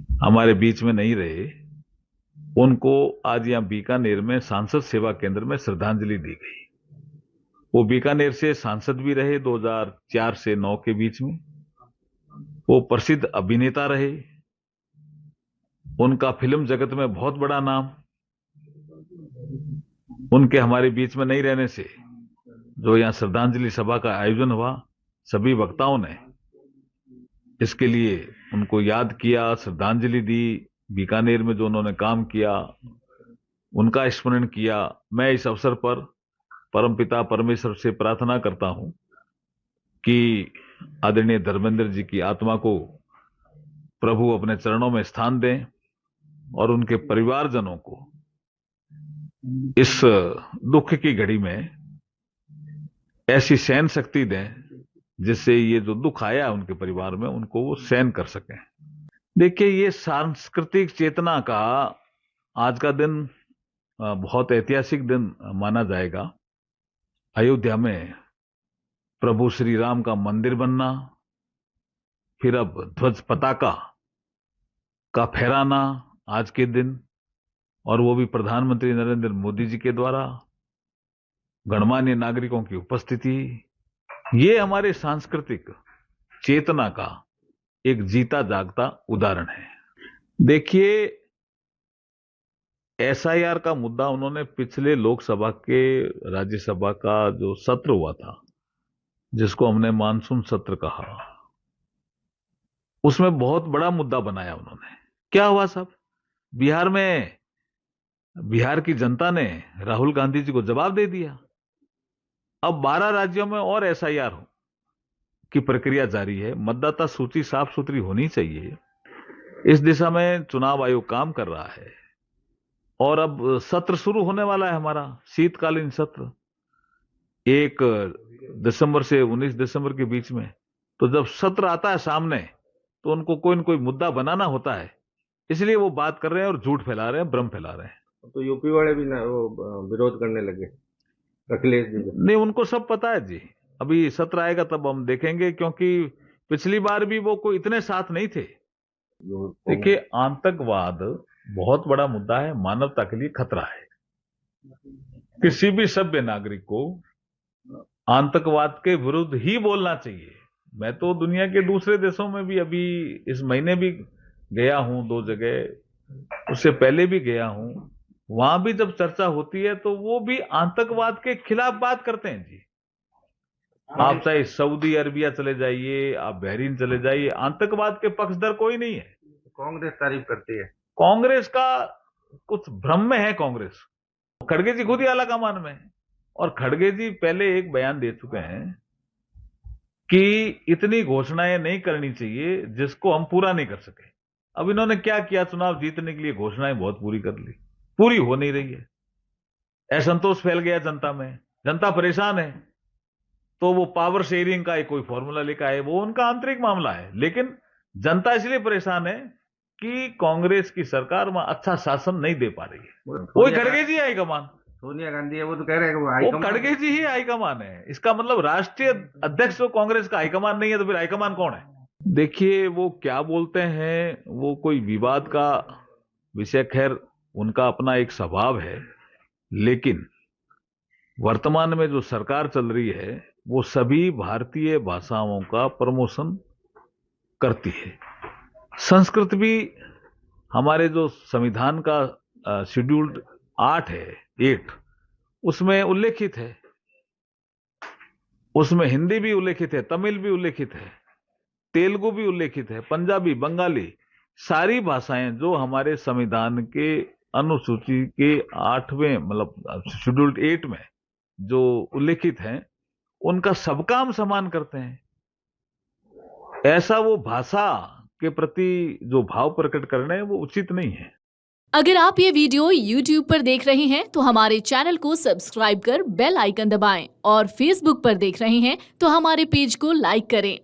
हमारे बीच में नहीं रहे, उनको आज यहाँ बीकानेर में सांसद सेवा केंद्र में श्रद्धांजलि दी गई। वो बीकानेर से सांसद भी रहे 2004 से 9 के बीच में। वो प्रसिद्ध अभिनेता रहे, उनका फिल्म जगत में बहुत बड़ा नाम। उनके हमारे बीच में नहीं रहने से जो यहाँ श्रद्धांजलि सभा का आयोजन हुआ, सभी वक्ताओं ने इसके लिए उनको याद किया, श्रद्धांजलि दी। बीकानेर में जो उन्होंने काम किया उनका स्मरण किया। मैं इस अवसर पर परमपिता परमेश्वर से प्रार्थना करता हूं कि आदरणीय धर्मेंद्र जी की आत्मा को प्रभु अपने चरणों में स्थान दें और उनके परिवारजनों को इस दुख की घड़ी में ऐसी सहन शक्ति दें जिससे ये जो दुख आया उनके परिवार में उनको वो सहन कर सकें। देखिए, ये सांस्कृतिक चेतना का आज का दिन बहुत ऐतिहासिक दिन माना जाएगा। अयोध्या में प्रभु श्री राम का मंदिर बनना, फिर अब ध्वज पताका का फहराना आज के दिन, और वो भी प्रधानमंत्री नरेंद्र मोदी जी के द्वारा, गणमान्य नागरिकों की उपस्थिति, ये हमारे सांस्कृतिक चेतना का एक जीता जागता उदाहरण है। देखिए, एसआईआर का मुद्दा उन्होंने पिछले लोकसभा के राज्यसभा का जो सत्र हुआ था, जिसको हमने मानसून सत्र कहा, उसमें बहुत बड़ा मुद्दा बनाया उन्होंने। क्या हुआ साहब, बिहार की जनता ने राहुल गांधी जी को जवाब दे दिया। अब 12 राज्यों में और एसआईआर की प्रक्रिया जारी है। मतदाता सूची साफ सुथरी होनी चाहिए, इस दिशा में चुनाव आयोग काम कर रहा है। और अब सत्र शुरू होने वाला है, हमारा शीतकालीन सत्र 1 दिसंबर से 19 दिसंबर के बीच में। तो जब सत्र आता है सामने तो उनको कोई न कोई मुद्दा बनाना होता है, इसलिए वो बात कर रहे हैं और झूठ फैला रहे हैं, भ्रम फैला रहे हैं। तो यूपी वाले भी ना वो विरोध करने लगे, अखिलेश जी। नहीं, उनको सब पता है जी। अभी सत्र आएगा तब हम देखेंगे, क्योंकि पिछली बार भी वो कोई इतने साथ नहीं थे। देखिए, आतंकवाद बहुत बड़ा मुद्दा है, मानवता के लिए खतरा है। किसी भी सभ्य नागरिक को आतंकवाद के विरुद्ध ही बोलना चाहिए। मैं तो दुनिया के दूसरे देशों में भी अभी इस महीने भी गया हूं 2 जगह, उससे पहले भी गया हूं। वहां भी जब चर्चा होती है तो वो भी आतंकवाद के खिलाफ बात करते हैं जी। आप चाहे सऊदी अरबिया चले जाइए, आप बहरीन चले जाइए, आतंकवाद के पक्षधर कोई नहीं है। कांग्रेस तारीफ करती है। कांग्रेस का कुछ भ्रम में है कांग्रेस। खड़गे जी खुद ही आला कमान में, और खड़गे जी पहले एक बयान दे चुके हैं कि इतनी घोषणाएं नहीं करनी चाहिए जिसको हम पूरा नहीं कर सके। अब इन्होंने क्या किया, चुनाव जीतने के लिए घोषणाएं बहुत पूरी कर ली, पूरी हो नहीं रही है। असंतोष फैल गया जनता में, जनता परेशान है। तो वो पावर शेयरिंग का कोई फॉर्मूला लेकर आए, वो उनका आंतरिक मामला है। लेकिन जनता इसलिए परेशान है कि कांग्रेस की सरकार वहां अच्छा शासन नहीं दे पा रही है। वही खड़गे जी हाईकमान, सोनिया गांधी है, वो तो कह रहे हैं वो खड़गे जी ही हाईकमान है। इसका मतलब राष्ट्रीय अध्यक्ष जो कांग्रेस का हाईकमान नहीं है, तो फिर हाईकमान कौन है? देखिए, वो क्या बोलते हैं, वो कोई विवाद का विषय, खैर उनका अपना एक स्वभाव है। लेकिन वर्तमान में जो सरकार चल रही है वो सभी भारतीय भाषाओं का प्रमोशन करती है। संस्कृत भी हमारे जो संविधान का शेड्यूल्ड 8 है, 8, उसमें उल्लेखित है। उसमें हिंदी भी उल्लेखित है, तमिल भी उल्लेखित है, तेलुगु भी उल्लेखित है, पंजाबी, बंगाली, सारी भाषाएं जो हमारे संविधान के अनुसूची के 8वें मतलब शेड्यूल्ड 8 में जो उल्लेखित हैं, उनका सबका हम सम्मान करते हैं। ऐसा वो भाषा के प्रति जो भाव प्रकट करना है वो उचित नहीं है। अगर आप ये वीडियो YouTube पर देख रहे हैं तो हमारे चैनल को सब्सक्राइब कर बेल आइकन दबाएं, और Facebook पर देख रहे हैं तो हमारे पेज को लाइक करें।